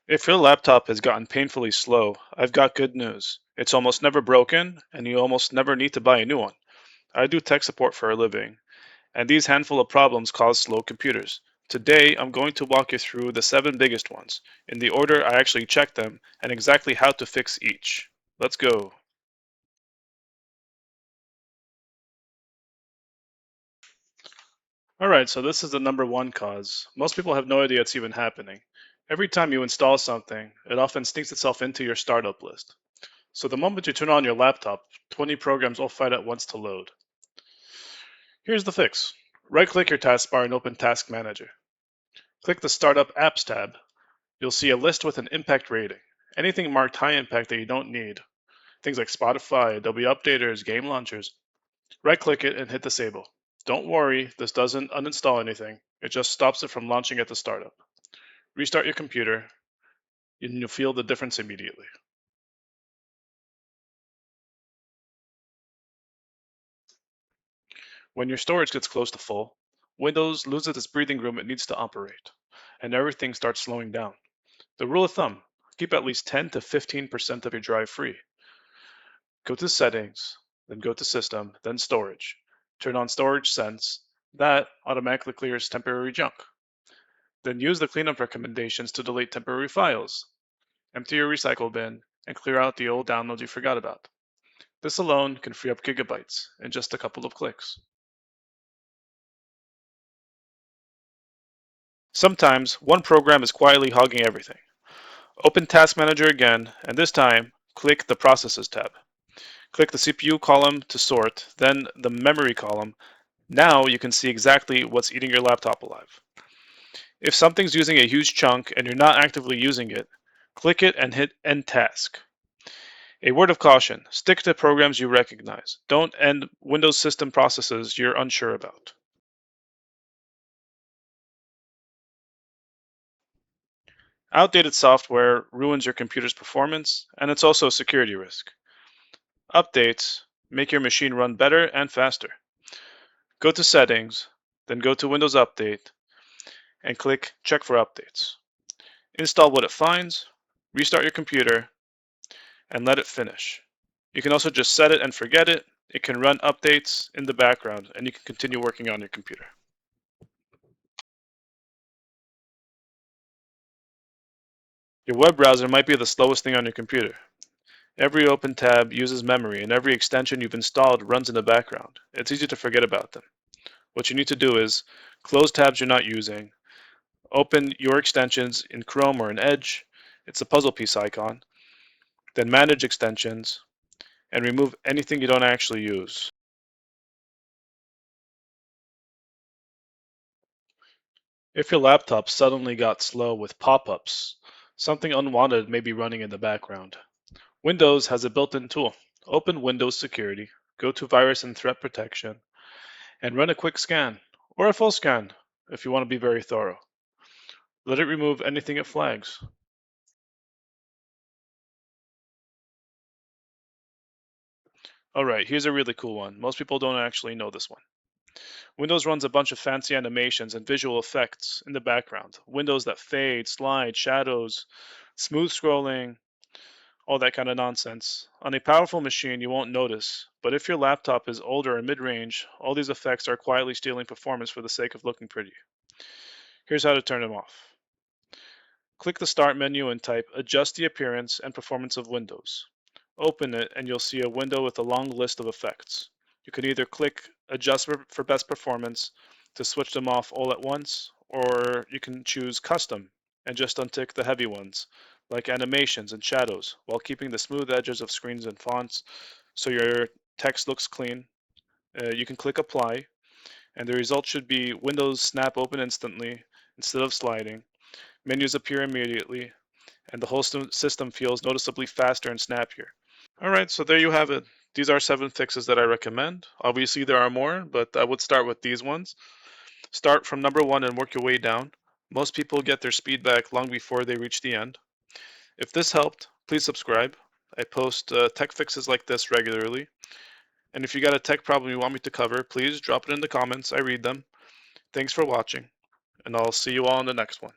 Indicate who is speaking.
Speaker 1: If your laptop has gotten painfully slow, I've got good news. It's almost never broken, and you almost never need to buy a new one. I do tech support for a living, and these handful of problems cause slow computers. Today, I'm going to walk you through the 7 biggest ones, in the order I actually checked them, and exactly how to fix each. Let's go. Alright, so this is the number one cause. Most people have no idea it's even happening. Every time you install something, it often sneaks itself into your startup list. So the moment you turn on your laptop, 20 programs all fight at once to load. Here's the fix. Right-click your taskbar and open Task Manager. Click the Startup Apps tab. You'll see a list with an impact rating. Anything marked high impact that you don't need. Things like Spotify, Adobe Updaters, game launchers. Right-click it and hit Disable. Don't worry, this doesn't uninstall anything. It just stops it from launching at the startup. Restart your computer, and you'll feel the difference immediately. When your storage gets close to full, Windows loses its breathing room it needs to operate, and everything starts slowing down. The rule of thumb, keep at least 10 to 15% of your drive free. Go to Settings, then go to System, then Storage. Turn on Storage Sense. That automatically clears temporary junk. Then use the cleanup recommendations to delete temporary files. Empty your recycle bin and clear out the old downloads you forgot about. This alone can free up gigabytes in just a couple of clicks. Sometimes one program is quietly hogging everything. Open Task Manager again, and this time, click the Processes tab. Click the CPU column to sort, then the memory column. Now you can see exactly what's eating your laptop alive. If something's using a huge chunk and you're not actively using it, click it and hit End Task. A word of caution, stick to programs you recognize. Don't end Windows system processes you're unsure about. Outdated software ruins your computer's performance, and it's also a security risk. Updates make your machine run better and faster. Go to Settings, then go to Windows Update, and click Check for Updates. Install what it finds, restart your computer, and let it finish. You can also just set it and forget it. It can run updates in the background, and you can continue working on your computer. Your web browser might be the slowest thing on your computer. Every open tab uses memory, and every extension you've installed runs in the background. It's easy to forget about them. What you need to do is close tabs you're not using, open your extensions in Chrome or in Edge. It's a puzzle piece icon. Then manage extensions and remove anything you don't actually use. If your laptop suddenly got slow with pop-ups, something unwanted may be running in the background. Windows has a built-in tool. Open Windows Security, go to Virus and Threat Protection, and run a quick scan, or a full scan if you want to be very thorough. Let it remove anything it flags. Alright, here's a really cool one. Most people don't actually know this one. Windows runs a bunch of fancy animations and visual effects in the background. Windows that fade, slide, shadows, smooth scrolling, all that kind of nonsense. On a powerful machine, you won't notice, but if your laptop is older or mid-range, all these effects are quietly stealing performance for the sake of looking pretty. Here's how to turn them off. Click the Start menu and type Adjust the appearance and performance of Windows. Open it and you'll see a window with a long list of effects. You can either click Adjust for best performance to switch them off all at once, or you can choose Custom and just untick the heavy ones, like animations and shadows, while keeping the smooth edges of screens and fonts so your text looks clean. You can click Apply, and the result should be Windows snap open instantly instead of sliding. Menus appear immediately, and the whole system feels noticeably faster and snappier. All right, so there you have it. These are 7 fixes that I recommend. Obviously, there are more, but I would start with these ones. Start from number one and work your way down. Most people get their speed back long before they reach the end. If this helped, please subscribe. I post tech fixes like this regularly. And if you got a tech problem you want me to cover, please drop it in the comments. I read them. Thanks for watching, and I'll see you all in the next one.